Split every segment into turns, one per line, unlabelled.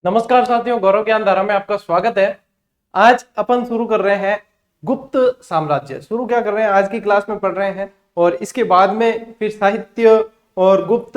नमस्कार साथियों, गौरव ज्ञान धारा में आपका स्वागत है। आज अपन शुरू कर रहे हैं गुप्त साम्राज्य। शुरू क्या कर रहे हैं, आज की क्लास में पढ़ रहे हैं और इसके बाद में फिर साहित्य और गुप्त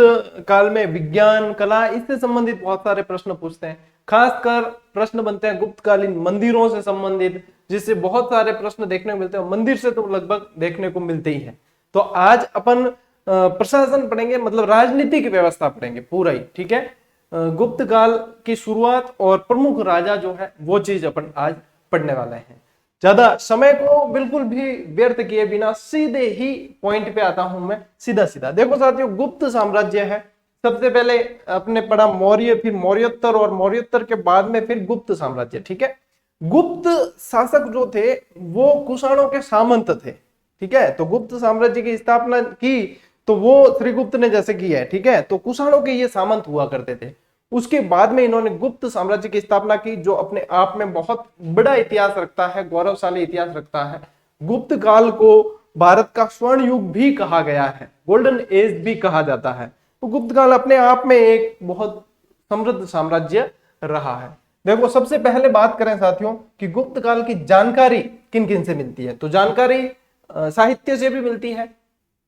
काल में विज्ञान, कला, इससे संबंधित बहुत सारे प्रश्न पूछते हैं। खासकर प्रश्न बनते हैं गुप्तकालीन मंदिरों से संबंधित, जिससे बहुत सारे प्रश्न देखने को मिलते हैं। मंदिर से तो लगभग देखने को मिलते ही है। तो आज अपन प्रशासन पढ़ेंगे, मतलब राजनीतिक व्यवस्था पढ़ेंगे पूरा ही, ठीक है। गुप्त काल की शुरुआत और प्रमुख राजा जो है वो चीज अपन आज पढ़ने वाले हैं। ज्यादा समय को बिल्कुल भी व्यर्थ किए बिना सीधे ही पॉइंट पे आता हूं मैं, सीधा सीधा। देखो साथियों, गुप्त साम्राज्य है। सबसे पहले अपने पढ़ा मौर्य, फिर मौर्योत्तर और मौर्योत्तर के बाद में फिर गुप्त साम्राज्य, ठीक है। गुप्त शासक जो थे वो कुषाणों के सामंत थे, ठीक है। तो गुप्त साम्राज्य की स्थापना की तो वो श्रीगुप्त ने जैसे की है, ठीक है। तो कुषाणों के ये सामंत हुआ करते थे। उसके बाद में इन्होंने गुप्त साम्राज्य की स्थापना की, जो अपने आप में बहुत बड़ा इतिहास रखता है, गौरवशाली इतिहास रखता है। गुप्त काल को भारत का स्वर्ण युग भी कहा गया है, गोल्डन एज भी कहा जाता है। तो गुप्त काल अपने आप में एक बहुत समृद्ध साम्राज्य रहा है। देखो, सबसे पहले बात करें साथियों कि गुप्त काल की जानकारी किन किन से मिलती है। तो जानकारी साहित्य से भी मिलती है,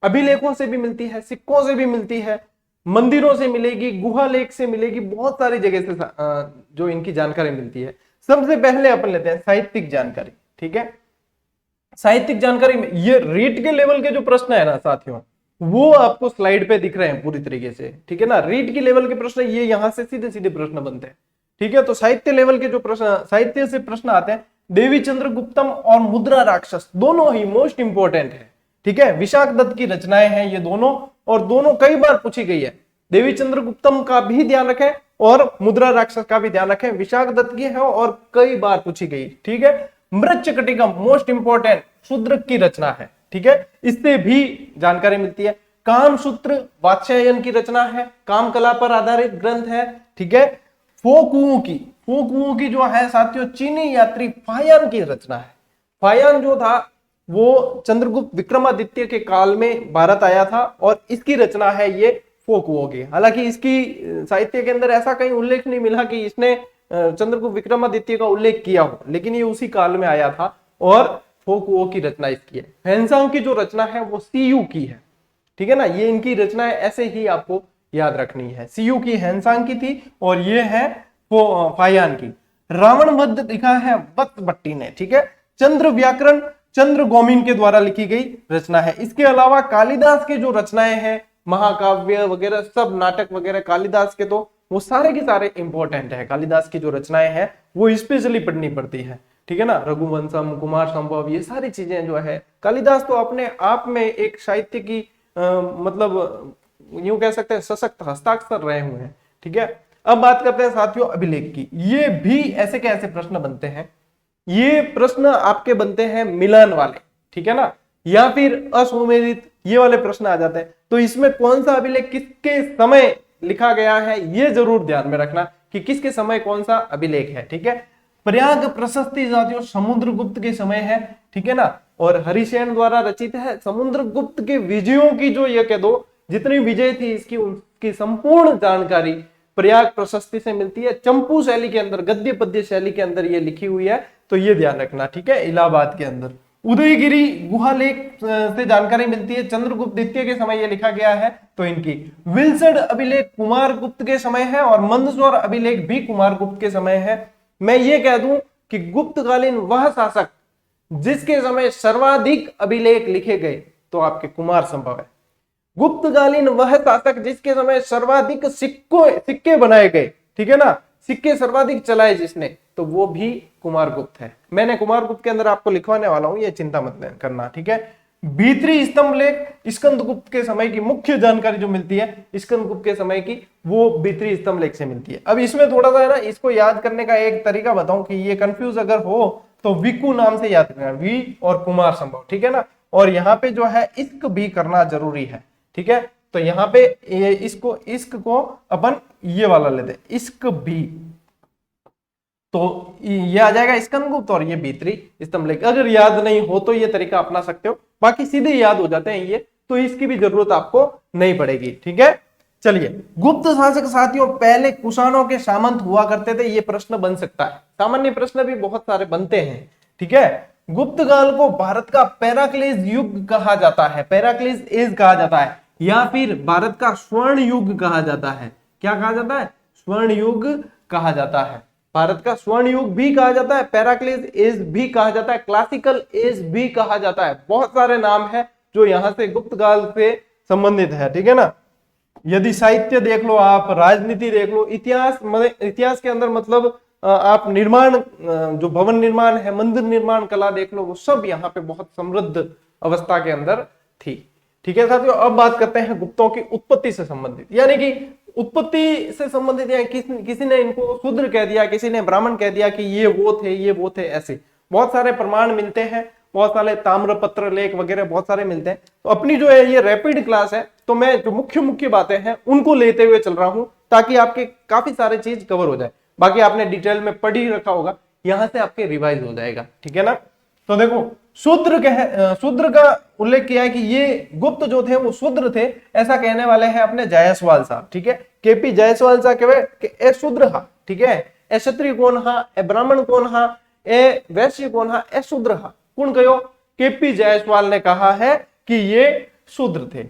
अभिलेखों से भी मिलती है, सिक्कों से भी मिलती है, मंदिरों से मिलेगी, गुहा लेख से मिलेगी, बहुत सारी जगह से जो इनकी जानकारी मिलती है। सबसे पहले अपन लेते हैं साहित्यिक जानकारी, ठीक है। साहित्यिक जानकारी में ये रीट के लेवल के जो प्रश्न है ना साथियों, वो आपको स्लाइड पे दिख रहे हैं पूरी तरीके से, ठीक है ना। रीट की लेवल के प्रश्न ये यहां से सीधे सीधे प्रश्न बनते हैं, ठीक है। तो साहित्य लेवल के जो प्रश्न, साहित्य से प्रश्न आते हैं, देवी चंद्रगुप्तम और मुद्रा राक्षस दोनों ही मोस्ट इंपोर्टेंट है, ठीक है। विशाख दत्त की रचनाएं हैं ये दोनों, और दोनों कई बार पूछी गई है। देवी चंद्रगुप्तम का भी ध्यान रखें और मुद्रा राक्षस का भी ध्यान रखें। विशाख दत्त की है और कई बार पूछी गई, ठीक है। मृच्छकटिकम मोस्ट इंपोर्टेंट शूद्रक की रचना है, ठीक है। इससे भी जानकारी मिलती है। कामसूत्र वात्स्यायन की रचना है, काम कला पर आधारित ग्रंथ है, ठीक है। फोकुओं की जो है साथियों, चीनी यात्री फायान की रचना है। फायान जो था वो चंद्रगुप्त विक्रमादित्य के काल में भारत आया था और इसकी रचना है ये फोकुओं की। हालांकि इसकी साहित्य के अंदर ऐसा कहीं उल्लेख नहीं मिला कि इसने चंद्रगुप्त विक्रमादित्य का उल्लेख किया हो, लेकिन ये उसी काल में आया था और फोकुओं की रचना इसकी है। फैंसांग की जो रचना है वो सीयू की है, ठीक है ना। ये इनकी रचनाएं ऐसे ही आपको याद रखनी है। सीयू की हैंसांग की थी और ये है फायान की। रावण वध लिखा है वत्स भट्टी ने, ठीक है। चंद्र व्याकरण चंद्र गोमिन के द्वारा लिखी गई रचना है। इसके अलावा कालिदास के जो रचनाएं हैं, महाकाव्य वगैरह सब, नाटक वगैरह कालिदास के, तो वो सारे के सारे इंपॉर्टेंट है। कालिदास की जो रचनाएं हैं वो स्पेशली पढ़नी पड़ती है, ठीक है ना। रघुवंशम, कुमार संभव, ये सारी चीजें जो है, कालिदास तो अपने आप में एक साहित्य की मतलब यूं कह सकते हैं सशक्त हस्ताक्षर रहे हुए हैं, ठीक है। अब बात करते हैं साथियों अभिलेख की। ये भी ऐसे कैसे प्रश्न बनते हैं, ये प्रश्न आपके बनते हैं मिलान वाले, ठीक है ना, या फिर असुमेलित, ये वाले प्रश्न आ जाते हैं। तो इसमें कौन सा अभिलेख किसके समय लिखा गया है, ये जरूर ध्यान में रखना कि किसके समय कौन सा अभिलेख है, ठीक है। प्रयाग प्रशस्ति साथियों समुद्रगुप्त के समय है, ठीक है ना, और हरिसेन द्वारा रचित है। समुद्रगुप्त के विजयों की जो ये कह दो जितनी विजय थी इसकी, उसकी संपूर्ण जानकारी प्रयाग प्रशस्ति से मिलती है। चंपू शैली के अंदर, गद्य पद्य शैली के अंदर ये लिखी हुई है, तो ये ध्यान रखना, ठीक है। इलाहाबाद के अंदर उदयगिरी गुहा लेख से जानकारी मिलती है। चंद्रगुप्त द्वितीय के समय ये लिखा गया है, तो इनकी विल्सड अभिलेख कुमार गुप्त के समय है और मंदसौर अभिलेख भी कुमार गुप्त के समय है। मैं ये कह दूं कि गुप्तकालीन वह शासक जिसके समय सर्वाधिक अभिलेख लिखे गए तो आपके कुमार संभव है। गुप्तकालीन वह शासक जिसके समय सर्वाधिक सिक्के बनाए गए, ठीक है ना, सिक्के सर्वाधिक चलाए जिसने, तो वो भी कुमार गुप्त है। मैंने कुमार गुप्त के अंदर आपको लिखवाने वाला हूं, ये चिंता मत करना, ठीक है। भीतरी स्तंभ लेख स्कंदगुप्त के समय की मुख्य जानकारी जो मिलती है स्कंदगुप्त के समय की, वो भीतरी स्तंभ लेख से मिलती है। अब इसमें थोड़ा सा है ना, इसको याद करने का एक तरीका बताऊं कि ये कंफ्यूज अगर हो तो विकु नाम से याद करना, वी और कुमार संभव, ठीक है ना। और यहाँ पे जो है इश्क भी करना जरूरी है, ठीक है। तो यहाँ पे ये इश्क को अपन ये वाला लेते हैं, इश्क भी, तो ये आ जाएगा स्कंदगुप्त और ये भीतरी स्तंभ लेख। अगर याद नहीं हो तो ये तरीका अपना सकते हो, बाकी सीधे याद हो जाते हैं ये, तो इसकी भी जरूरत आपको नहीं पड़ेगी, ठीक है। चलिए, गुप्त शासक साथियों पहले कुषाणों के सामंत हुआ करते थे, ये प्रश्न बन सकता है। सामान्य प्रश्न भी बहुत सारे बनते हैं, ठीक है। गुप्त काल को भारत का पेराक्लिस युग कहा जाता है, पेराक्लिस एज कहा जाता है, या फिर भारत का स्वर्ण युग कहा जाता है। क्या कहा जाता है? स्वर्ण युग कहा जाता है। भारत का स्वर्ण युग भी कहा जाता है, पेराक्लिस एज भी कहा जाता है, क्लासिकल एज भी कहा जाता है। बहुत सारे नाम है जो यहां से गुप्त काल से संबंधित है, ठीक है ना। यदि साहित्य देख लो आप, राजनीति देख लो, इतिहास के अंदर मतलब आप निर्माण, जो भवन निर्माण है, मंदिर निर्माण कला देख लो, वो सब यहाँ पे बहुत समृद्ध अवस्था के अंदर थी, ठीक है साथियों। अब बात करते हैं गुप्तों की उत्पत्ति से संबंधित, यानी कि उत्पत्ति से संबंधित, या किसी ने इनको शूद्र कह दिया, किसी ने ब्राह्मण कह दिया कि ये वो थे, ऐसे बहुत सारे प्रमाण मिलते हैं, बहुत सारे ताम्रपत्र लेख वगैरह बहुत सारे मिलते हैं। तो अपनी जो है ये रैपिड क्लास है, तो मैं जो मुख्य बातें हैं उनको लेते हुए चल रहा हूं, ताकि आपके काफी सारे चीज कवर हो जाए। बाकी आपने डिटेल में पढ़ ही रखा होगा, यहां से आपके रिवाइज हो जाएगा, ठीक है ना। तो देखो, शूद्र का उल्लेख किया है कि ये गुप्त जो थे वो शूद्र थे, ऐसा कहने वाले हैं अपने जायसवाल साहब, ठीक है। केपी जायसवाल साहब कहे कि ए शूद्र हा, ठीक है, ए क्षत्रिय कौन हा, ए ब्राह्मण कौन हा, ए वैश्य कौन हा, ए शूद्र हा। कौन कहो? केपी जायसवाल ने कहा है कि ये शूद्र थे।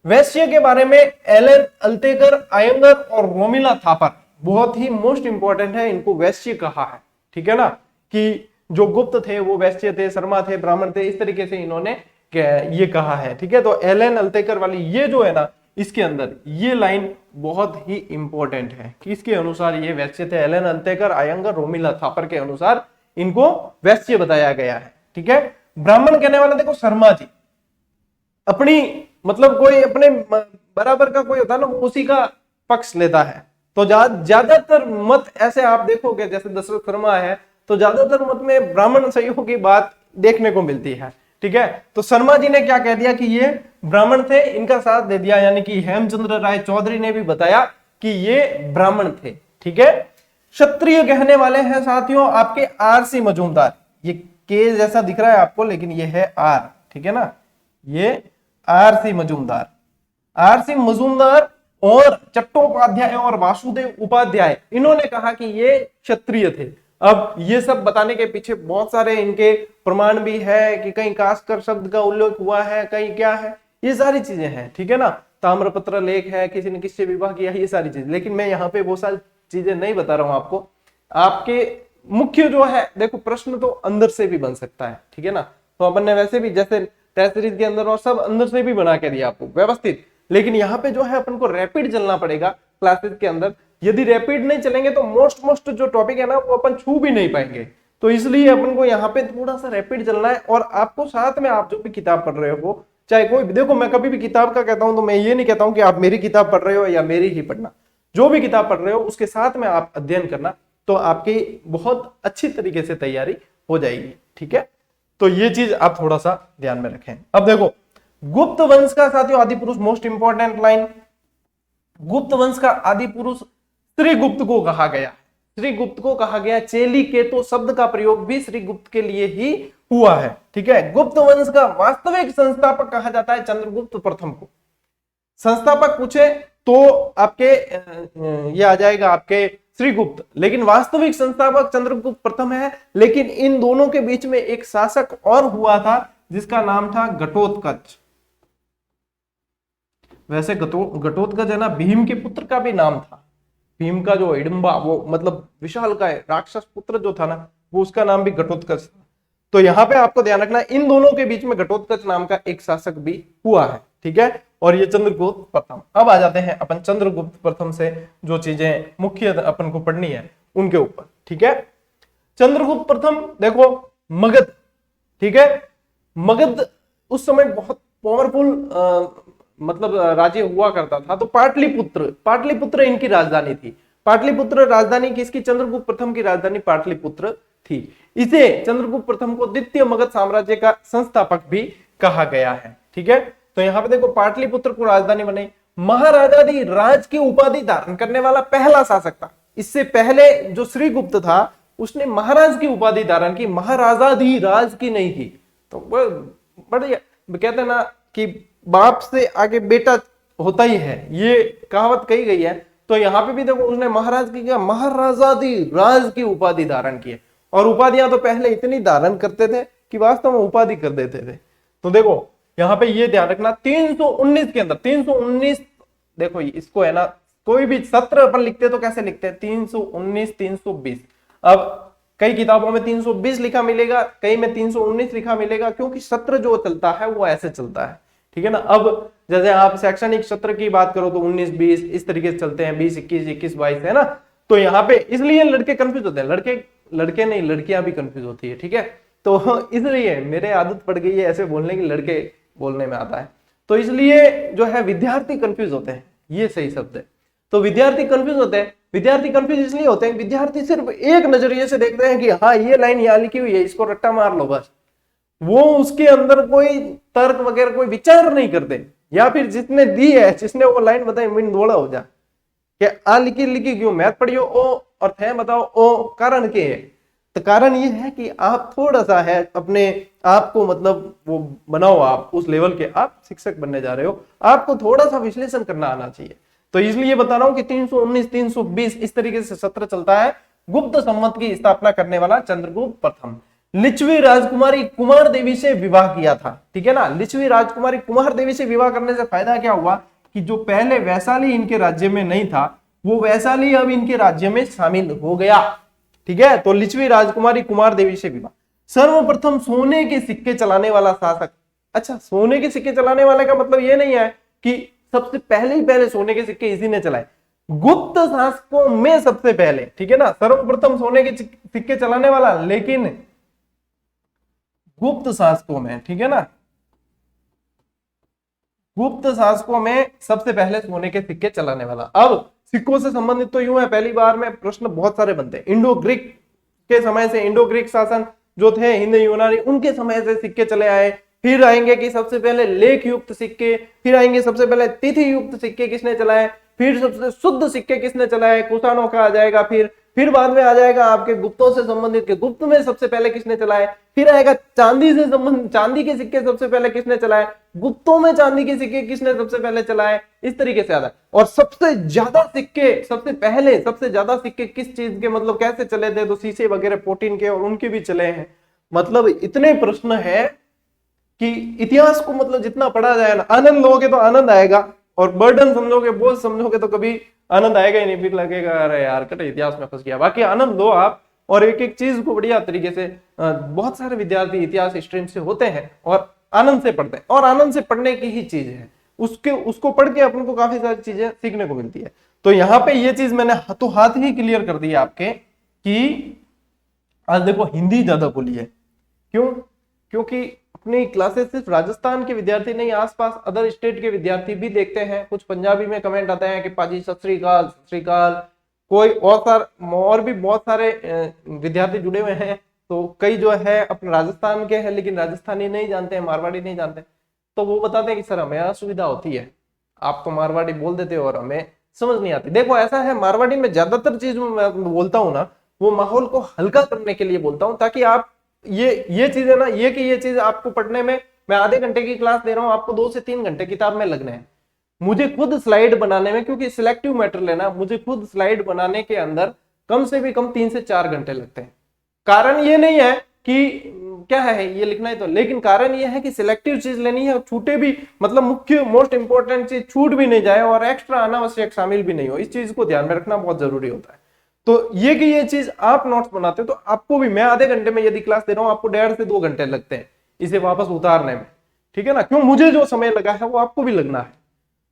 वैश्य के बारे में एलन अल्तेकर, आयंगर और रोमिला थापर, बहुत ही मोस्ट इंपॉर्टेंट है, इनको वैश्य कहा है, ठीक है ना, कि जो गुप्त थे वो वैश्य थे, शर्मा थे, ब्राह्मण थे, इस तरीके से इन्होंने ये कहा है, ठीक है। तो एलन अल्तेकर वाली ये जो है ना, इसके अंदर ये लाइन बहुत ही इंपॉर्टेंट है, किसके अनुसार ये वैश्य थे? एलन अल्तेकर, आयंगर, रोमिला थापर के अनुसार इनको वैश्य बताया गया है, ठीक है। ब्राह्मण कहने वाला देखो शर्मा जी, अपनी मतलब कोई अपने बराबर का कोई होता है ना, उसी का पक्ष लेता है। तो ज्यादातर मत ऐसे आप देखोगे, जैसे दशरथ शर्मा है, तो ज्यादातर मत में ब्राह्मण सहयोग की बात देखने को मिलती है, ठीक है। तो शर्मा जी ने क्या कह दिया कि ये ब्राह्मण थे, इनका साथ दे दिया, यानी कि हेमचंद्र राय चौधरी ने भी बताया कि ये ब्राह्मण थे, ठीक है। क्षत्रिय कहने वाले हैं साथियों आपके आरसी मजूमदार, ये के जैसा दिख रहा है आपको, लेकिन ये है आर, ठीक है ना, ये आरसी मजूमदार, आरसी मजूमदार और चट्टोपाध्याय और वासुदेव उपाध्याय, इन्होंने कहा कि ये क्षत्रिय थे। अब ये सब बताने के पीछे बहुत सारे इनके प्रमाण भी है कि कहीं कास्कर शब्द का उल्लेख हुआ है, कहीं क्या है, ये सारी चीजें हैं, ठीक है ना। ताम्रपत्र लेख है, किसी ने किससे विवाह किया, ये सारी चीज, लेकिन मैं यहाँ पे वो सारी चीजें नहीं बता रहा हूं आपको। आपके मुख्य जो है देखो, प्रश्न तो अंदर से भी बन सकता है, ठीक है ना। तो अपन ने वैसे भी जैसे टेस्ट सीरीज के अंदर और सब अंदर से भी बना के दिया आपको व्यवस्थित, लेकिन यहाँ पे जो है अपन को रैपिड चलना पड़ेगा क्लासेस के अंदर। यदि रैपिड नहीं चलेंगे तो मोस्ट जो टॉपिक है ना वो अपन छू भी नहीं पाएंगे। तो इसलिए अपन को यहाँ पे थोड़ा सा रैपिड चलना है। और आपको साथ में आप जो भी किताब पढ़ रहे हो, चाहे कोई भी, देखो मैं कभी भी किताब का कहता हूं तो मैं ये नहीं कहता हूं कि आप मेरी किताब पढ़ रहे हो या मेरी ही पढ़ना, जो भी किताब पढ़ रहे हो उसके साथ में आप अध्ययन करना, तो आपकी बहुत अच्छी तरीके से तैयारी हो जाएगी, ठीक है। तो ये चीज आप थोड़ा सा ध्यान में रखें। अब देखो, गुप्त वंश का साथियों आदि पुरुष, मोस्ट इंपॉर्टेंट लाइन, गुप्त वंश का आदि पुरुष श्रीगुप्त को कहा गया, श्रीगुप्त को कहा गया। चेली केतो शब्द का प्रयोग भी श्रीगुप्त के लिए ही हुआ है, ठीक है। गुप्त वंश का वास्तविक संस्थापक कहा जाता है चंद्रगुप्त प्रथम को। संस्थापक पूछे तो आपके ये आ जाएगा आपके श्रीगुप्त, लेकिन वास्तविक संस्थापक चंद्रगुप्त प्रथम है। लेकिन इन दोनों के बीच में एक शासक और हुआ था जिसका नाम था घटोत्कच। वैसे घटोत्कच है ना, भीम के पुत्र का भी नाम था। भीम का जो हिडम्बा, वो मतलब विशाल का राक्षस पुत्र जो था ना, वो उसका नाम भी घटोत्कच था। तो यहाँ पे आपको ध्यान रखना, इन दोनों के बीच में घटोत्कच नाम का एक शासक भी हुआ है, ठीक है। और ये चंद्रगुप्त प्रथम। अब आ जाते हैं अपन चंद्रगुप्त प्रथम से जो चीजें मुख्य अपन को पढ़नी है उनके ऊपर, ठीक है। चंद्रगुप्त प्रथम देखो, मगध, ठीक है। मगध उस समय बहुत पावरफुल मतलब राज्य हुआ करता था। तो पाटलिपुत्र इनकी राजधानी थी। पाटलिपुत्र राजधानी किसकी? चंद्रगुप्त प्रथम की राजधानी पाटलिपुत्र थी। इसे चंद्रगुप्त प्रथम को द्वितीय मगध साम्राज्य का संस्थापक भी कहा गया है, ठीक है। तो यहाँ पे देखो, पाटलिपुत्र को राजधानी बनाई। महाराजाधिराज की उपाधि धारण करने वाला पहला शासक था। इससे पहले जो श्रीगुप्त था उसने महाराज की उपाधि धारण की, महाराजाधिराज की नहीं की। तो बढ़िया, कहते हैं ना कि बाप से आगे बेटा होता ही है, ये कहावत कही गई है। तो यहाँ पे भी देखो उसने महाराज की क्या, महाराजाधिराज की उपाधि धारण की है। और उपाधियां तो पहले इतनी धारण करते थे कि वास्तव में उपाधि कर देते थे। तो देखो यहाँ पे ये ध्यान रखना 319 के अंदर 319, देखो इसको है ना, कोई भी सत्र अपन लिखते तो कैसे लिखते हैं 319 320। अब कई किताबों में 320 लिखा मिलेगा, कई में 319 लिखा मिलेगा, क्योंकि सत्र जो चलता है वो ऐसे चलता है, ठीक है ना। अब जैसे आप शैक्षणिक सत्र की बात करो तो 19 20 इस तरीके से चलते हैं, 20 21 21 22, है ना। तो यहाँ पे इसलिए लड़के कंफ्यूज होते हैं, लड़के नहीं लड़कियां भी कंफ्यूज होती है, ठीक है। तो इसलिए मेरे आदत पड़ गई है ऐसे बोलने की, लड़के बोलने में आता है, तो इसलिए जो है विद्यार्थी कंफ्यूज होते हैं, ये सही शब्द है। तो विद्यार्थी कंफ्यूज होते हैं, विद्यार्थी कंफ्यूज इसलिए होते हैं, विद्यार्थी सिर्फ एक नजरिए से देखते हैं कि हाँ ये लाइन यहाँ लिखी हुई है, इसको रट्टा मार लो बस। वो उसके अंदर कोई तर्क वगैरह कोई विचार नहीं करते, या फिर जिसने दी है, जिसने वो लाइन बताई मिन दौड़ा हो जा कि आ लिखी लिखी क्यों, मैथ पढ़ियो ओ और थे बताओ ओ, कारण क्या है। तो कारण ये है कि आप थोड़ा सा है अपने आप को मतलब वो बनाओ, आप उस लेवल के आप शिक्षक बनने जा रहे हो, आपको थोड़ा सा विश्लेषण करना आना चाहिए। तो इसलिए बता रहा हूं कि 319 320 इस तरीके से सत्र चलता है। गुप्त संवत की स्थापना करने वाला चंद्रगुप्त प्रथम। लिच्छवी राजकुमारी कुमार देवी से विवाह किया था, ठीक है ना। लिच्छवी राजकुमारी कुमार देवी से विवाह करने से फायदा क्या हुआ कि जो पहले वैशाली इनके राज्य में नहीं था, वो वैशाली अब इनके राज्य में शामिल हो गया, ठीक है। तो लिच्छवी राजकुमारी कुमार देवी से विवाह। सर्वप्रथम सोने के सिक्के चलाने वाला शासक। अच्छा, सोने के सिक्के चलाने वाले का मतलब ये नहीं है कि सबसे पहले ही पहले सोने के सिक्के इसी ने चलाए, गुप्त शासकों में सबसे पहले, ठीक है ना। सर्वप्रथम सोने के सिक्के चलाने वाला, लेकिन गुप्त शासकों में, ठीक है ना, गुप्त शासकों में सबसे पहले सोने के सिक्के चलाने वाला। अब सिक्कों से संबंधित तो यूं है, पहली बार में प्रश्न बहुत सारे बनते हैं। इंडो ग्रीक के समय से, इंडो ग्रीक शासन जो थे हिंद यूनानी, उनके समय से सिक्के चले आए। फिर आएंगे कि सबसे पहले लेख युक्त सिक्के, फिर आएंगे सबसे पहले तिथि युक्त सिक्के किसने चलाए, फिर सबसे शुद्ध सिक्के किसने चलाए, कुषाणों का आ जाएगा, फिर बाद में आ जाएगा आपके गुप्तों से संबंधित के गुप्त में सबसे पहले किसने चलाए, फिर आएगा चांदी से संबंधित, चांदी के सिक्के सबसे पहले किसने चलाए, गुप्तों में चांदी के सिक्के किसने सबसे पहले चलाए, इस तरीके से आता है। और सबसे ज्यादा सिक्के, सबसे पहले सबसे ज्यादा सिक्के किस चीज के, मतलब कैसे चले थे, तो शीशे वगैरह प्रोटीन के और उनके भी चले हैं। मतलब इतने प्रश्न है कि इतिहास को मतलब जितना पढ़ा जाए ना, आनंद लोगे तो आनंद आएगा, और बर्डन समझोगे, बोझ समझोगे तो कभी आनंद आएगा ही नहीं, फिर लगेगा अरे यार कटे इतिहास में फंस गया। बाकी आनंद लो आप, और एक एक चीज को बढ़िया तरीके से, बहुत सारे विद्यार्थी इतिहास स्ट्रीम से होते हैं और आनंद से पढ़ते हैं, और आनंद से पढ़ने की ही चीज है, उसको पढ़ के अपन को काफी सारी चीजें सीखने को मिलती है। तो यहाँ पे ये चीज मैंने हाथों हाथ ही क्लियर कर दी है आपके कि आज देखो हिंदी ज्यादा बोली है, क्यों, क्योंकि अपनी क्लासेस सिर्फ राजस्थान के विद्यार्थी नहीं, आसपास अदर स्टेट के विद्यार्थी भी देखते हैं। कुछ पंजाबी में कमेंट आते हैं कि पाजी सत श्री अकाल, कोई और भी बहुत सारे विद्यार्थी जुड़े हुए हैं। तो कई जो है अपने राजस्थान के हैं, लेकिन राजस्थानी नहीं जानते हैं, मारवाड़ी नहीं जानते, तो वो बताते हैं कि सर हमें असुविधा होती है, आप तो मारवाड़ी बोल देते हो और हमें समझ नहीं आती। देखो ऐसा है, मारवाड़ी में ज्यादातर चीज मैं बोलता हूँ ना, वो माहौल को हल्का करने के लिए बोलता हूँ, ताकि आप ये चीज है ना, ये चीज आपको पढ़ने में, मैं आधे घंटे की क्लास दे रहा हूँ, आपको 2 से 3 घंटे किताब में लगने हैं। मुझे खुद स्लाइड बनाने में, क्योंकि सिलेक्टिव मैटर लेना, मुझे खुद स्लाइड बनाने के अंदर कम से भी कम 3 से 4 घंटे लगते हैं। कारण ये नहीं है कि क्या है ये लिखना है तो, लेकिन कारण ये है कि सिलेक्टिव चीज लेनी है, और छूटे भी, मतलब मुख्य मोस्ट इंपॉर्टेंट चीज छूट भी नहीं जाए और एक्स्ट्रा अनावश्यक शामिल भी नहीं हो, इस चीज को ध्यान में रखना बहुत जरूरी होता है। तो ये कि ये चीज आप नोट्स बनाते हो तो आपको भी, मैं आधे घंटे में यदि क्लास दे रहा हूं, आपको 1.5 से 2 घंटे लगते हैं इसे वापस उतारने में, ठीक है ना। क्यों, मुझे जो समय लगा है वो आपको भी लगना है।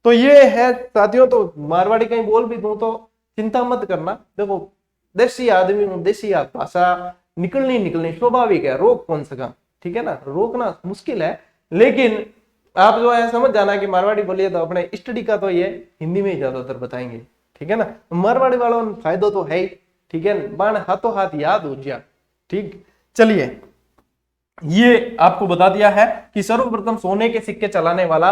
तो ये है साथियों, तो मारवाड़ी कहीं बोल भी दूं तो चिंता मत करना। देखो देसी आदमी हूं, देसी भाषा निकलनी स्वाभाविक है, रोक कौन सका, ठीक है ना, रोकना मुश्किल है, लेकिन आप जो है समझ जाना कि मारवाड़ी बोलिए तो अपने स्टडी का तो ये हिंदी में ही ज्यादातर बताएंगे, ठीक है ना। मारवाड़ी वालों में फायदा तो है ही, ठीक है, बाण हाथों हाथ याद हो गया, ठीक। चलिए, ये आपको बता दिया है कि सर्वप्रथम सोने के सिक्के चलाने वाला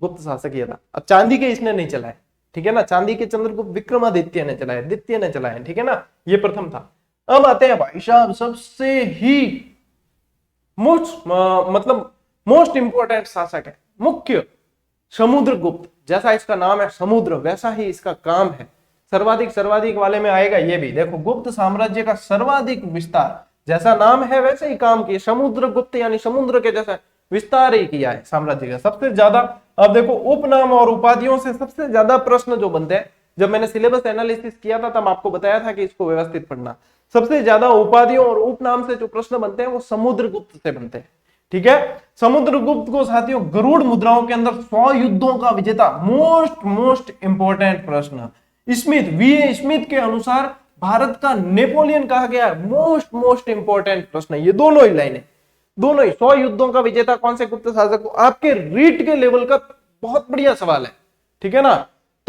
गुप्त शासक ये था। अब चांदी के इसने नहीं चलाए, ठीक है ना, चांदी के चंद्रगुप्त विक्रमादित्य ने चलाए, द्वितीय ने चलाए, ठीक है ना, ये प्रथम था। अब आते हैं भाई साहब सबसे ही मोस्ट इंपोर्टेंट शासक है, मुख्य समुद्रगुप्त, जैसा इसका नाम है समुद्र वैसा ही इसका काम है। सर्वाधिक सर्वाधिक वाले में आएगा ये भी। देखो गुप्त साम्राज्य का सर्वाधिक विस्तार, जैसा नाम है वैसे ही काम किया। समुद्रगुप्त यानी समुद्र के जैसा विस्तार ही किया है साम्राज्य का सबसे ज्यादा। अब देखो उपनाम और उपाधियों से सबसे ज्यादा प्रश्न जो बनते हैं, जब मैंने सिलेबस एनालिसिस किया था तब आपको बताया था कि इसको व्यवस्थित पढ़ना। सबसे ज्यादा उपाधियों और उपनाम से जो प्रश्न बनते हैं वो समुद्रगुप्त से बनते हैं। ठीक है, समुद्रगुप्त को साथियों गरुड़ मुद्राओं के अंदर 100 युद्धों का विजेता, मोस्ट इंपोर्टेंट प्रश्न, स्मिथ वीए स्मिथ के अनुसार भारत का नेपोलियन कहा गया है। मोस्ट इंपोर्टेंट प्रश्न है ये दोनों ही लाइनें, दोनों ही। 100 युद्धों का विजेता कौन से गुप्त शासक को, आपके रीट के लेवल का बहुत बढ़िया सवाल है। ठीक है ना,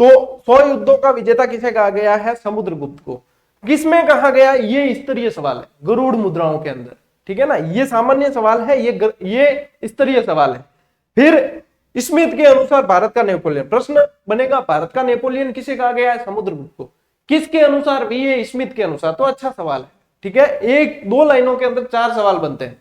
तो 100 युद्धों का विजेता किसे कहा गया है, समुद्रगुप्त को। किसमें कहा गया, ये स्तरीय सवाल है गरुड़ मुद्राओं के अंदर। ठीक है ना, ये सामान्य सवाल है, ये स्तरीय सवाल है। फिर स्मिथ के अनुसार भारत का नेपोलियन, प्रश्न बनेगा भारत का नेपोलियन किसे कहा गया है, समुद्रगुप्त को। किसके अनुसार, वीए स्मिथ के अनुसार। तो अच्छा सवाल है। ठीक है, एक दो लाइनों के अंदर 4 सवाल बनते हैं।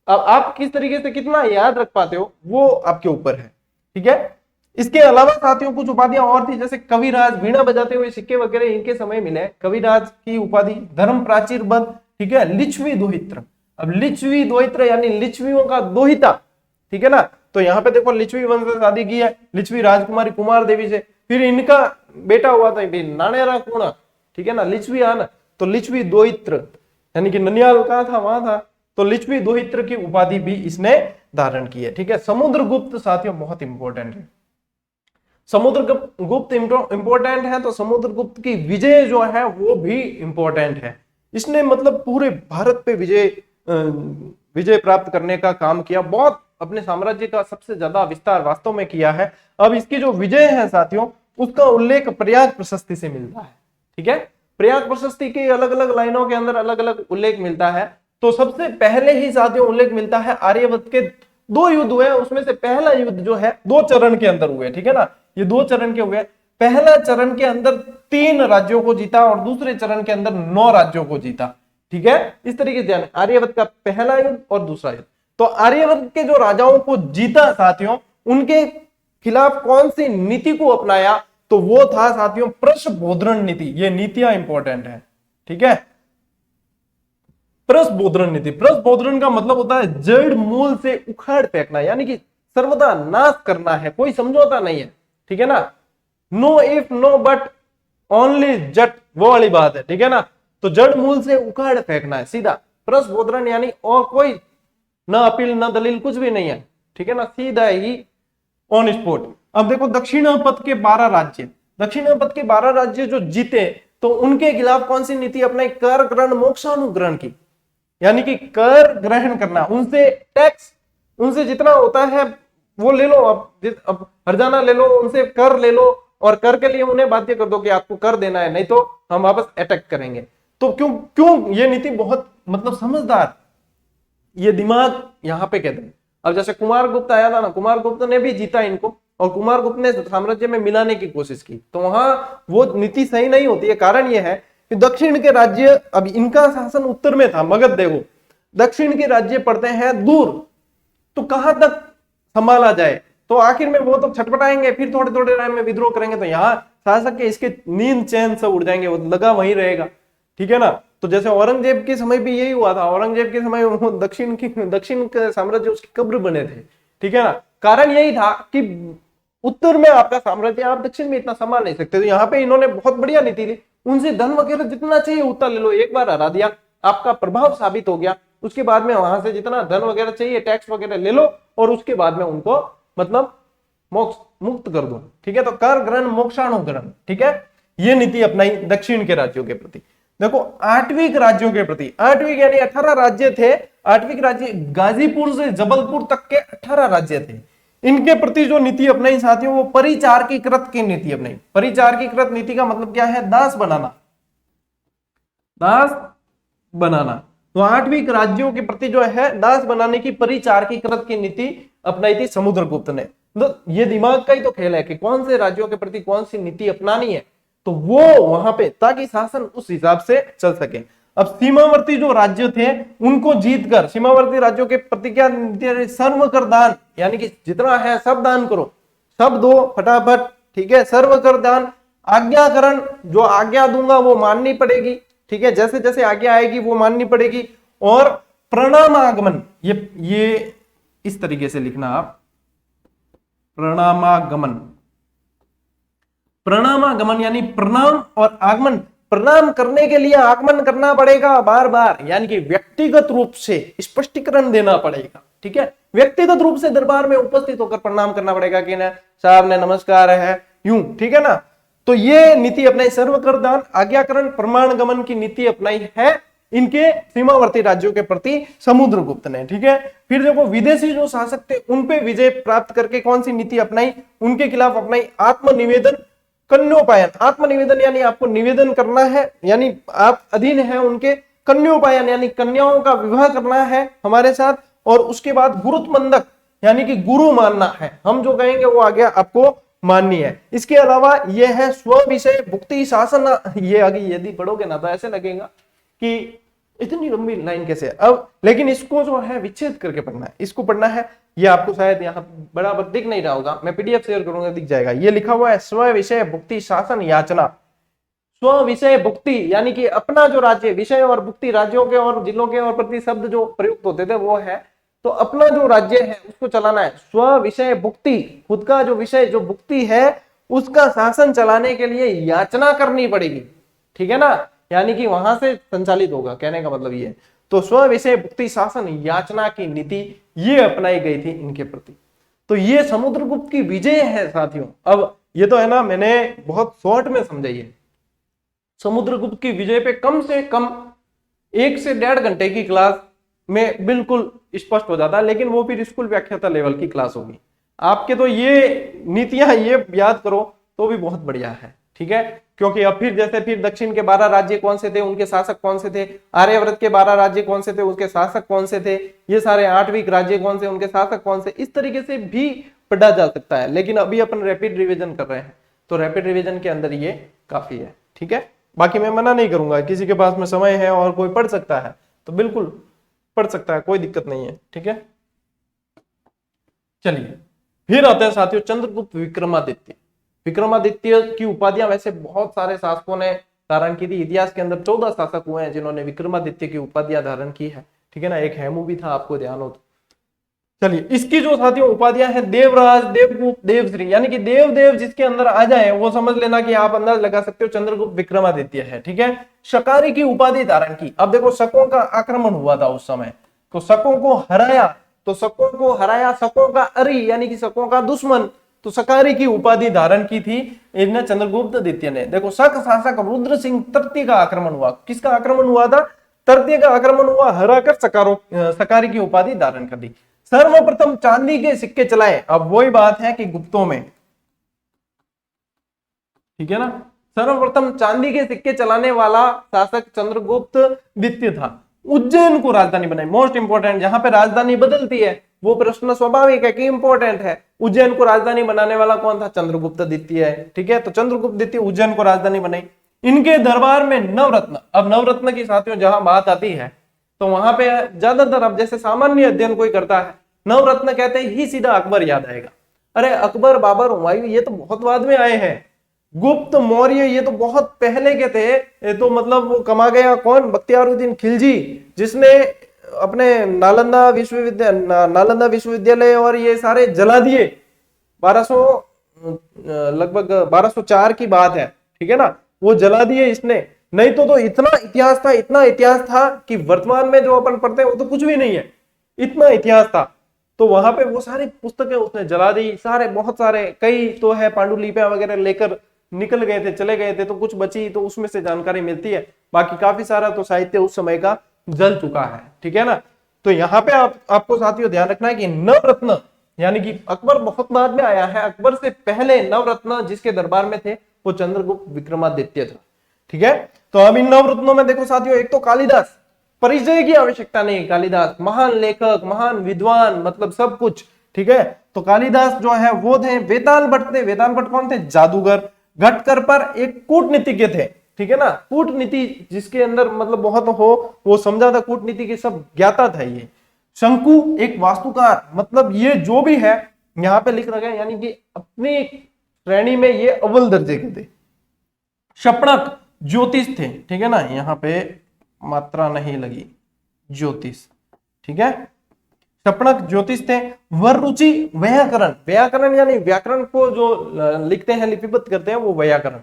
अब आप किस तरीके से कितना याद रख पाते हो वो आपके ऊपर है। ठीक है, इसके अलावा साथियों कुछ उपाधियां और थी, जैसे कविराज, वीणा बजाते हुए सिक्के वगैरह इनके समय मिले। कविराज की उपाधि, धर्म प्राचीर बद, ठीक है, लिच्छवी दोहित्र। अब लिच्छवी दोहित्र यानी लिच्छवियों का दोहिता। ठीक है ना, तो यहाँ पे देखो लिच्छवी वंश से शादी की है, लिच्छवी राजकुमारी कुमार देवी से। फिर इनका बेटा हुआ था नानेरा कुणा। ठीक है ना, लिच्छवी आना, तो लिच्छवी दोहित्र यानी कि ननियाल कहाँ था, वहां था, तो लिच्छवी दोहित्र की उपाधि भी इसने धारण की है। ठीक है, समुद्रगुप्त साथियों बहुत इंपॉर्टेंट है। समुद्रगुप्त इंपॉर्टेंट है तो समुद्रगुप्त की विजय जो है वो भी इंपॉर्टेंट है। इसने मतलब पूरे भारत पे विजय प्राप्त करने का काम किया, बहुत अपने साम्राज्य का सबसे ज्यादा विस्तार वास्तव में किया है। अब इसकी जो विजय है साथियों उसका उल्लेख प्रयाग प्रशस्ति से मिलता है। ठीक है, प्रयाग प्रशस्ति के अलग अलग लाइनों के अंदर अलग अलग उल्लेख मिलता है। तो सबसे पहले ही साथियों उल्लेख मिलता है आर्यवर्त के 2 युद्ध हुए, उसमें से पहला युद्ध जो है 2 चरण के अंदर हुए। ठीक है ना, ये 2 चरण के हुए। पहला चरण के अंदर 3 राज्यों को जीता और दूसरे चरण के अंदर 9 राज्यों को जीता। ठीक है, इस तरीके से ध्यान, आर्यवर्त का पहला युद्ध और दूसरा युद्ध। तो आर्यवर्त के जो राजाओं को जीता साथियों, उनके खिलाफ कौन सी नीति को अपनाया, तो वो था साथियों प्रशबोधरण नीति। ये नीतियां इंपॉर्टेंट है। ठीक है, प्रशबोधरण नीति, प्रशबोधरण का मतलब होता है जड़ मूल से उखाड़ फेंकना, यानी कि सर्वदा नाश करना है, कोई समझौता नहीं है। ठीक है ना, no if no but only जट, वो वाली बात है। ठीक है ना, तो जड़ मूल से उखाड़ फेंकना है सीधा प्रशबोधरण, यानी और कोई ना अपील ना दलील कुछ भी नहीं है। ठीक है ना, सीधा ही ऑन स्पॉट। अब देखो दक्षिणापथ के 12 राज्य, दक्षिणापथ के 12 राज्य जो जीते तो उनके खिलाफ कौन सी नीति अपनाई, कर ग्रहण मोक्षानुग्रहण की, यानी कि कर ग्रहण करना, उनसे टैक्स, उनसे जितना होता है वो ले लो, अब हरजाना ले लो, उनसे कर ले लो और कर के लिए उन्हें बाध्य कर दो कि आपको कर देना है, नहीं तो हम वापस अटैक करेंगे। तो क्यों ये नीति बहुत मतलब समझदार, ये दिमाग यहाँ पे कहते हैं। अब जैसे कुमारगुप्त आया था ना, कुमारगुप्त ने भी जीता इनको और कुमारगुप्त ने साम्राज्य में मिलाने की कोशिश की, तो वहां वो नीति सही नहीं होती है। कारण ये है कि दक्षिण के राज्य, अब इनका शासन उत्तर में था, मगध, देखो दक्षिण के राज्य पड़ते हैं दूर, तो कहां तक संभाला जाए, तो आखिर में वो तो छटपटाएंगे, फिर थोड़े थोड़े टाइम में विद्रोह करेंगे, तो यहाँ शासक के इसके नींद चैन सब उड़ जाएंगे, वो लगा वहीं रहेगा। ठीक है ना, तो जैसे औरंगजेब के समय भी यही हुआ था, औरंगजेब के समय दक्षिण के साम्राज्य उसकी कब्र बने थे। ठीक है ना, कारण यही था कि उत्तर में आपका साम्राज्य, आप दक्षिण में इतना संभाल नहीं सकते, तो यहाँ पे इन्होंने बहुत बढ़िया नीति दी, उनसे धन वगैरह जितना चाहिए उतना ले लो, एक बार हरा दिया, आपका प्रभाव साबित हो गया, उसके बाद में वहां से जितना धन वगैरह चाहिए टैक्स वगैरह ले लो और उसके बाद में उनको मतलब मोक्ष मुक्त कर दो। ठीक है, तो कर ग्रहण मोक्षानुग्रहण, ठीक है, ये नीति अपनाई दक्षिण के राज्यों के प्रति। देखो आठवीं राज्यों के प्रति, आठवीं यानी 18 राज्य थे, आठवीं राज्य गाजीपुर से जबलपुर तक के 18 राज्य थे, इनके प्रति जो नीति अपनाई साथियों वो परिचारकीकृत की नीति अपनाई। परिचारकीकृत नीति का मतलब क्या है, दास बनाना, दास बनाना। तो आठवीं राज्यों के प्रति जो है दास बनाने की परिचारकीकृत की नीति अपनाई थी समुद्रगुप्त ने। तो ये दिमाग का ही तो खेल है कि कौन से राज्यों के प्रति कौन सी नीति अपनानी है, तो वो वहां पे, ताकि शासन उस हिसाब से चल सके। अब सीमावर्ती जो राज्य थे उनको जीतकर सीमावर्ती राज्यों के प्रति क्या नीति, सर्व कर दान, यानी कि जितना है सब दान करो, सब दो फटाफट, ठीक है। सर्व कर दान, आज्ञाकरण, जो आज्ञा दूंगा वो माननी पड़ेगी, ठीक है, जैसे जैसे आज्ञा आएगी वो माननी पड़ेगी। और प्रणामागमन, ये इस तरीके से लिखना आप, प्रणामागमन, प्रणामागमन यानी प्रणाम और आगमन, प्रणाम करने के लिए आगमन करना पड़ेगा बार बार, यानी कि व्यक्तिगत रूप से स्पष्टीकरण देना पड़ेगा, ठीक है। व्यक्तिगत रूप से दरबार में उपस्थित होकर प्रणाम करना पड़ेगा कि ना साहब ने नमस्कार है, यूं, ठीक है ना। तो ये नीति अपनाई, सर्व कर दान, आज्ञाकरण, प्रमाणगमन की नीति अपनाई है इनके सीमावर्ती राज्यों के प्रति समुद्रगुप्त ने, ठीक है। फिर देखो विदेशी जो शासक थे उन पे विजय प्राप्त करके कौन सी नीति अपनाई, उनके खिलाफ अपनाई आत्मनिवेदन, कन्योपायन। आत्मनिवेदन यानी आपको निवेदन करना है, यानी आप अधीन है उनके। कन्योपायन यानी कन्याओं का विवाह करना है हमारे साथ। और उसके बाद गुरुत्मंदक यानी कि गुरु मानना है, हम जो कहेंगे वो आगे आपको माननी है। इसके अलावा यह है स्व विषय भुक्ति शासन। ये आगे यदि पढ़ोगे ना तो ऐसे लगेगा कि इतनी लंबी लाइन कैसे अब, लेकिन इसको जो है विच्छेद करके पढ़ना है, इसको पढ़ना है। ये आपको शायद यहाँ बराबर दिख नहीं रहा होगा, मैं पीडीएफ शेयर करूंगा, दिख जाएगा। ये लिखा हुआ है स्व विषय भुक्ति शासन याचना। स्व विषय भुक्ति यानी कि अपना जो राज्य, विषय और भुक्ति राज्यों के और जिलों के और प्रति शब्द जो प्रयुक्त होते थे वो है, तो अपना जो राज्य है उसको चलाना है। स्व विषय भुक्ति, खुद का जो विषय जो भुक्ति है उसका शासन चलाने के लिए याचना करनी पड़ेगी, ठीक है ना, यानी कि वहां से संचालित होगा, कहने का मतलब ये। तो स्व विषय भुक्ति शासन याचना की नीति ये अपनाई गई थी इनके प्रति। तो ये समुद्रगुप्त की विजय है साथियों। अब ये तो है ना, मैंने बहुत शॉर्ट में समझाई है। समुद्रगुप्त की विजय पे कम से कम 1 से 1.5 घंटे की क्लास में बिल्कुल स्पष्ट हो जाता है, लेकिन वो फिर स्कूल व्याख्याता लेवल की क्लास होगी आपके। तो ये नीतियां ये याद करो तो भी बहुत बढ़िया है, ठीक है। क्योंकि अब फिर जैसे फिर दक्षिण के 12 राज्य कौन से थे, उनके शासक कौन से थे, आर्यव्रत के 12 राज्य कौन से थे, उसके शासक कौन से थे, ये सारे 8वीं राज्य कौन से, उनके शासक कौन से, इस तरीके से भी पढ़ा जा सकता है। लेकिन अभी अपन रैपिड रिवीजन कर रहे हैं, तो रैपिड रिवीजन के अंदर ये काफी है, ठीक है। बाकी मैं मना नहीं करूंगा, किसी के पास में समय है और कोई पढ़ सकता है तो बिल्कुल पढ़ सकता है, कोई दिक्कत नहीं है, ठीक है। चलिए फिर आते हैं साथियों चंद्रगुप्त विक्रमादित्य। विक्रमादित्य की उपाधियां वैसे बहुत सारे शासकों ने धारण की थी। इतिहास के अंदर 14 शासक हुए हैं जिन्होंने विक्रमादित्य की उपाधियां धारण की है, ठीक है ना। एक हेमू भी था, आपको ध्यान हो तो। चलिए इसकी जो साथियों उपाधियां हैं, देवराज, देवगुप्त, देवश्री, यानी कि देव जिसके अंदर आ जाए वो समझ लेना कि आप अंदाज लगा सकते हो चंद्रगुप्त विक्रमादित्य है, ठीक है। शकारी की उपाधि धारण की। अब देखो शकों का आक्रमण हुआ था उस समय, तो शकों को हराया, तो शकों को हराया, शकों का अरी यानी कि शकों का दुश्मन, तो शकारी की उपाधि धारण की थी इन्हें चंद्रगुप्त द्वितीय ने। देखो शक शासक रुद्र सिंह तृतीय का आक्रमण हुआ। किसका आक्रमण हुआ था? तृतीय का आक्रमण हुआ, हराकर शकारी की उपाधि धारण कर दी। सर्वप्रथम चांदी के सिक्के चलाए। अब वही बात है कि गुप्तों में, ठीक है ना, सर्वप्रथम चांदी के सिक्के चलाने वाला शासक चंद्रगुप्त द्वितीय था। उज्जैन को राजधानी बनाई, मोस्ट इंपोर्टेंट, जहां पे राजधानी बदलती है वो प्रश्न स्वाभाविक है कि इंपॉर्टेंट है। उज्जैन को राजधानी बनाने वाला कौन था? चंद्रगुप्त द्वितीय है, ठीक है। तो चंद्रगुप्त द्वितीय उज्जैन को राजधानी बनाई। इनके दरबार में नवरत्न, अब नवरत्न की साथियों जहां बात आती है तो वहां पे ज्यादातर, अब जैसे सामान्य अध्ययन कोई करता है, नवरत्न कहते ही सीधा अकबर याद आएगा। अरे अकबर, बाबर, हुमायूं ये तो बहुत बाद में आए हैं। गुप्त, मौर्य ये तो बहुत पहले के थे। ये तो मतलब वो कमा गया कौन? बख्तियारुद्दीन खिलजी, जिसने अपने नालंदा विश्वविद्यालय और ये सारे जला दिए। 1200 लगभग 1204 की बात है, ठीक है ना, वो जला दिए इसने। नहीं तो इतना इतिहास था कि वर्तमान में जो अपन पढ़ते हैं वो तो कुछ भी नहीं है, इतना इतिहास था। तो वहां पे वो सारी पुस्तकें उसने जला दी, सारे बहुत सारे, कई तो है पांडुलिपियां वगैरह लेकर निकल गए थे, चले गए थे, तो कुछ बची तो उसमें से जानकारी मिलती है। बाकी काफी सारा तो साहित्य उस समय का जल चुका है, ठीक है ना। तो यहाँ पे आपको साथियों ध्यान रखना है कि नवरत्न यानी कि अकबर बहुत बाद में आया है, अकबर से पहले नवरत्न जिसके दरबार में थे वो चंद्रगुप्त विक्रमादित्य था, ठीक है। तो अब इन नवरत्नों में देखो साथियों, एक तो कालिदास, परिचय की आवश्यकता नहीं, कालिदास महान लेखक, महान विद्वान, मतलब सब कुछ, ठीक है। तो कालिदास जो है वो थे। वेताल भट्ट थे। वेताल भट्ट कौन थे? जादूगर। घटकर पर एक कूटनीतिज्ञ थे, ठीक है ना। कूटनीति जिसके अंदर मतलब बहुत हो, वो समझा था, कूटनीति की सब ज्ञाता था ये। शंकु एक वास्तुकार, मतलब ये जो भी है यहाँ पे लिख रखा है, यानी कि अपनी श्रेणी में ये अव्वल दर्जे के थे। शपणक ज्योतिष थे, ठीक है ना, यहाँ पे मात्रा नहीं लगी, ज्योतिष, ठीक है। शपणक ज्योतिष थे। वररुचि व्याकरण, व्याकरण यानी व्याकरण को जो लिखते हैं, लिपिबद्ध करते हैं, वो व्याकरण।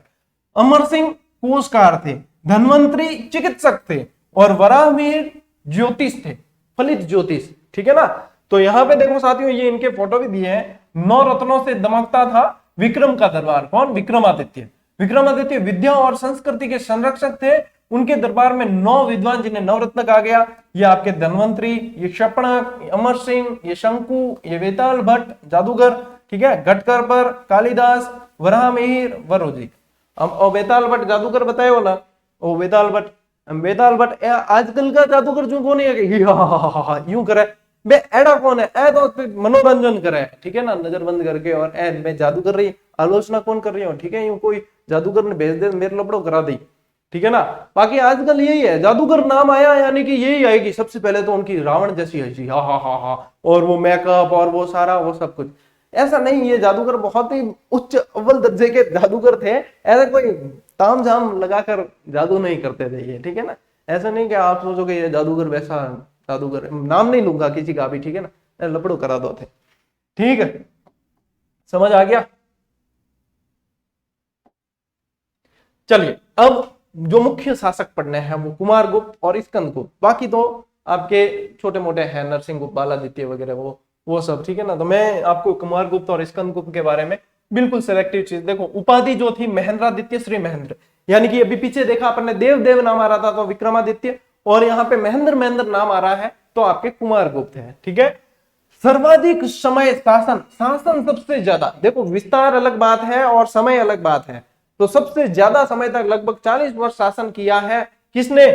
अमर सिंह कोशकार थे। धन्वंतरी चिकित्सक थे। और वराहमिहिर ज्योतिष थे, फलित ज्योतिष, ठीक है ना। तो यहाँ पे देखो साथियों, ये इनके फोटो भी दिए हैं। 9 रत्नों से दमकता था विक्रम का दरबार। कौन? विक्रमादित्य। विक्रमादित्य विद्या और संस्कृति के संरक्षक थे। उनके दरबार में 9 विद्वान, जिन्हें नवरत्न कहा गया। ये आपके धन्वंतरी, ये शपणक, अमर सिंह, ये शंकु, ये वेताल भट्ट जादूगर, ठीक है, घटकर पर, कालिदास, वराहमिहिर, वरोजी। अब वेताल भट्ट जादूगर बताए हो ना, ओ वेताल भट्ट, वेताल भट्ट आजकल का जादूगर जो कौन है, यूं करे बे, एडा कौन है, ए तो मनोरंजन करे, ठीक है ना, नजर बंद करके, और ए मैं जादू कर रही, आलोचना कौन कर रही हूँ, ठीक है, यूं कोई जादूगर ने भेज दे मेरे लपड़ो करा दी, ठीक है ना। बाकी आजकल यही है, जादूगर नाम आया यानी कि यही आएगी सबसे पहले तो उनकी रावण जैसी हंसी, हा हा हा हा, और वो मेकअप और वो सारा वो सब कुछ। ऐसा नहीं, ये जादूगर बहुत ही उच्च अव्वल दर्जे के जादूगर थे। ऐसा कोई ताम झाम लगाकर जादू नहीं करते थे ये, ठीक है ना। ऐसा नहीं कि आप सोचोगे ये जादूगर वैसा जादूगर, नाम नहीं लूंगा किसी का भी, ठीक है ना, लपड़ो करा दो थे, ठीक है, समझ आ गया। चलिए, अब जो मुख्य शासक पढ़ने हैं वो कुमारगुप्त और स्कंदगुप्त, बाकी तो आपके छोटे मोटे हैं, नरसिंहगुप्त, बालादित्य वगैरह, वो सब, ठीक है ना। तो मैं आपको कुमारगुप्त और स्कंदगुप्त के बारे में बिल्कुल सिलेक्टिव चीज, देखो उपाधि जो थी महेंद्रादित्य श्री महेंद्र, यानी कि अभी पीछे देखा अपन ने देव नाम आ रहा था तो विक्रमादित्य, और यहाँ पे महेंद्र नाम आ रहा है तो आपके कुमारगुप्त है, ठीक है। सर्वाधिक समय शासन, शासन सबसे ज्यादा, देखो विस्तार अलग बात है और समय अलग बात है, तो सबसे ज्यादा समय तक लगभग 40 वर्ष शासन किया है किसने?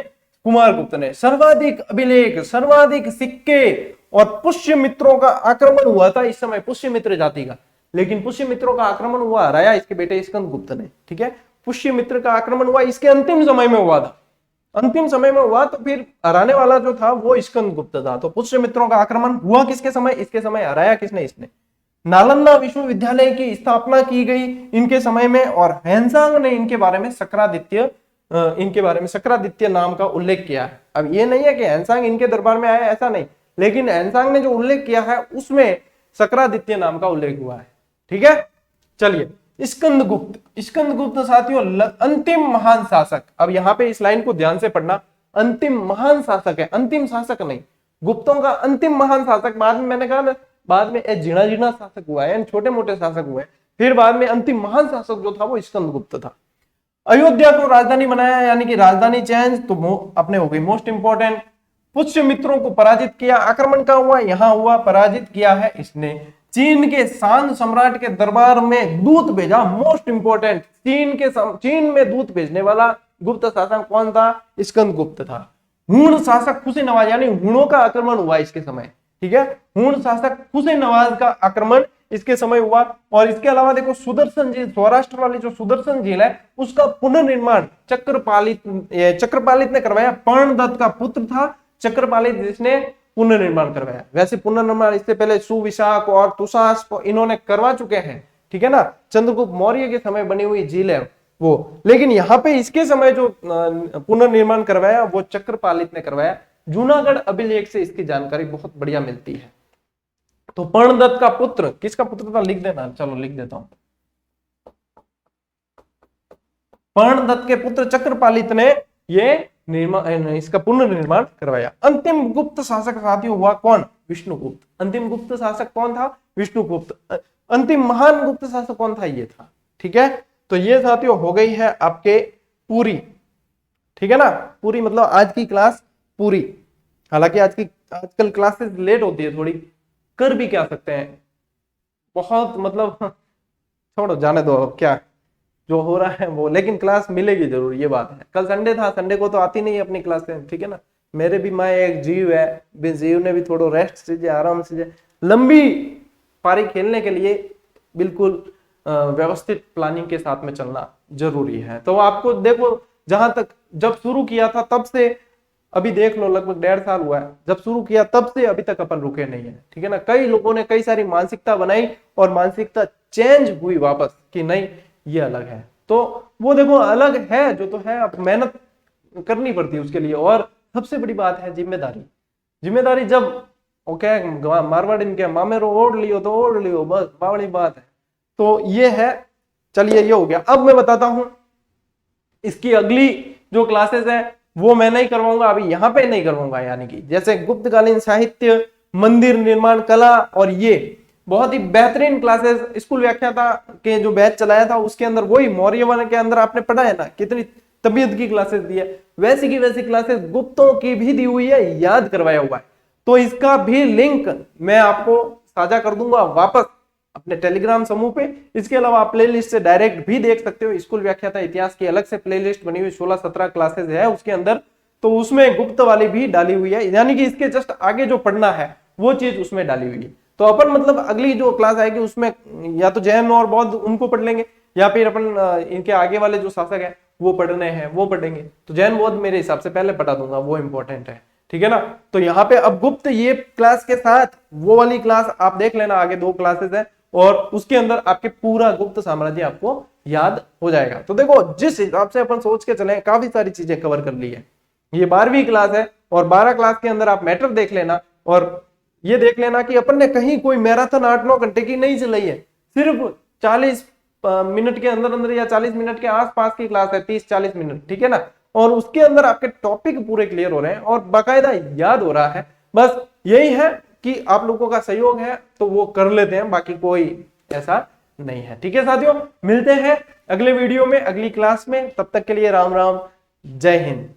कुमारगुप्त ने। सर्वाधिक अभिलेख, सर्वाधिक सिक्के, और पुष्य मित्रों का आक्रमण हुआ था इस समय, पुष्य मित्र जाति का, लेकिन पुष्य मित्रों का आक्रमण हुआ, हराया इसके बेटे स्कंदगुप्त ने, ठीक है। पुष्य मित्र का आक्रमण हुआ इसके अंतिम समय में हुआ था, अंतिम समय में हुआ, तो फिर हराने वाला जो था वो स्कंदगुप्त था। तो पुष्य मित्रों का आक्रमण हुआ किसके समय? इसके समय। हराया किसने? इसने। नालंदा विश्वविद्यालय की स्थापना की गई इनके समय में, और हैंसांग ने इनके बारे में सक्रादित्य नाम का उल्लेख किया है। अब ये नहीं है कि हैंसांग इनके दरबार में आया, ऐसा नहीं, लेकिन हैंसांग ने जो उल्लेख किया है उसमें सक्रादित्य नाम का उल्लेख हुआ है, ठीक है। चलिए, स्कंदगुप्त, स्कंदगुप्त साथियों अंतिम महान शासक। अब यहाँ पे इस लाइन को ध्यान से पढ़ना, अंतिम महान शासक है, अंतिम शासक नहीं। गुप्तों का अंतिम महान शासक, बाद में मैंने कहा ना, बाद में जीना जीना शासक हुआ है, छोटे मोटे शासक हुए, फिर बाद में अंतिम महान शासक जो था वो स्कंदगुप्त था। अयोध्या को राजधानी बनाया, यानी कि राजधानी चेंज, तो अपने हो गई मोस्ट इंपोर्टेंट। पुष्य मित्रों को पराजित किया, आक्रमण का हुआ, यहां हुआ, पराजित किया है इसने। चीन के शान सम्राट के दरबार में दूत भेजा, मोस्ट इंपोर्टेंट, चीन में दूत भेजने वाला गुप्त शासक कौन था? स्कंदगुप्त था। हूण शासक खुशीनवाज, यानी हूणों का आक्रमण हुआ इसके समय, ठीक है। हूण शासक खुशीनवाज का आक्रमण इसके समय हुआ। और इसके अलावा देखो सुदर्शन झील, सौराष्ट्र वाली जो सुदर्शन झील है उसका पुनर्निर्माण चक्रपालित ने करवाया। पर्णदत्त का पुत्र था चक्रपालित, जिसने पुनर्निर्माण करवाया। वैसे पुनर्निर्माण इससे पहले सुविशाख और तुषास इन्होंने करवा चुके हैं, ठीक है ना। चंद्रगुप्त मौर्य के समय बनी हुई झील है वो, लेकिन यहाँ पे इसके समय जो पुनर्निर्माण करवाया वो चक्रपालित ने करवाया। जूनागढ़ अभिलेख से इसकी जानकारी बहुत बढ़िया मिलती है। तो पर्णदत्त का पुत्र, किसका पुत्र था? लिख देना, चलो लिख देता हूं। पर्णदत्त के पुत्र चक्रपालित ने ये इसका पुनर्निर्माण करवाया। अंतिम गुप्त शासक साथियों हुआ कौन? विष्णुगुप्त। अंतिम गुप्त शासक कौन था? विष्णुगुप्त। अंतिम महान गुप्त शासक कौन था? ये था, ठीक है। तो ये साथियों हो गई है आपके पूरी, ठीक है ना। पूरी मतलब आज की क्लास पूरी। हालांकि आजकल क्लासेस लेट होती है थोड़ी, कर भी क्या सकते हैं, बहुत मतलब छोड़ो, जाने दो, क्या जो हो रहा है वो, लेकिन क्लास मिलेगी जरूर, ये बात है। कल संडे था, संडे को तो आती नहीं है अपनी क्लासें, ठीक है ना। मेरे भी माँ एक जीव है, जीव ने भी थोड़ा रेस्ट से, आराम से, लंबी पारी खेलने के लिए बिल्कुल व्यवस्थित प्लानिंग के साथ में चलना जरूरी है। तो आपको देखो, जहां तक जब शुरू किया था तब से अभी देख लो लगभग 1.5 साल हुआ है जब शुरू किया, तब से अभी तक अपन रुके नहीं है, ठीक है ना। कई लोगों ने कई सारी मानसिकता बनाई और मानसिकता चेंज हुई वापस कि नहीं ये अलग है, तो वो देखो अलग है जो तो है, अब मेहनत करनी पड़ती है उसके लिए। और सबसे बड़ी बात है जिम्मेदारी। जिम्मेदारी जब ओके मारवाड़ी में क्या मामेरो ओढ़ लियो तो ओढ़ लियो, बस बड़ी बात है। तो ये है, चलिए ये हो गया। अब मैं बताता हूं इसकी अगली जो क्लासेस है वो मैं नहीं करवाऊंगा, अभी यहाँ पे नहीं करवाऊंगा, यानी कि जैसे गुप्तकालीन साहित्य, मंदिर निर्माण कला, और ये बहुत ही बेहतरीन क्लासेस स्कूल व्याख्याता के जो बैच चलाया था उसके अंदर, वही मौर्य वन के अंदर आपने पढ़ा है ना, कितनी तबीयत की क्लासेस दी है, वैसी की वैसी क्लासेस गुप्तों की भी दी हुई है, याद करवाया हुआ है। तो इसका भी लिंक मैं आपको साझा कर दूंगा वापस अपने टेलीग्राम समूह पे। इसके अलावा आप प्लेलिस्ट से डायरेक्ट भी देख सकते हो, स्कूल व्याख्याता इतिहास की अलग से प्लेलिस्ट बनी हुई 16-17 क्लासेस है उसके अंदर, तो उसमें गुप्त वाली भी डाली हुई है, यानी कि इसके जस्ट आगे जो पढ़ना है वो चीज उसमें डाली हुई है। तो अपन मतलब अगली जो क्लास आएगी उसमें या तो जैन और बौद्ध उनको पढ़ लेंगे, या फिर अपन इनके आगे वाले जो शासक है वो पढ़ने हैं वो पढ़ेंगे। तो जैन बौद्ध मेरे हिसाब से पहले पढ़ा दूंगा, वो इंपॉर्टेंट है, ठीक है ना। तो यहाँ पे अब गुप्त ये क्लास के साथ वो वाली क्लास आप देख लेना, आगे 2 क्लासेस है और उसके अंदर आपके पूरा गुप्त साम्राज्य आपको याद हो जाएगा। तो देखो जिस हिसाब से अपन सोच के चले काफी सारी चीजें कवर कर ली है। ये 12वीं क्लास है और 12 क्लास के अंदर आप मैटर देख लेना, और ये देख लेना कि अपन ने कहीं कोई मैराथन 8-9 घंटे की नहीं चलाई है, सिर्फ 40 मिनट के अंदर अंदर या 40 मिनट के आसपास की क्लास है, 30-40 मिनट, ठीक है ना। और उसके अंदर आपके टॉपिक पूरे क्लियर हो रहे हैं और बाकायदा याद हो रहा है। बस यही है कि आप लोगों का सहयोग है तो वो कर लेते हैं, बाकी कोई ऐसा नहीं है, ठीक है साथियों। मिलते हैं अगले वीडियो में, अगली क्लास में, तब तक के लिए राम राम, जय हिंद।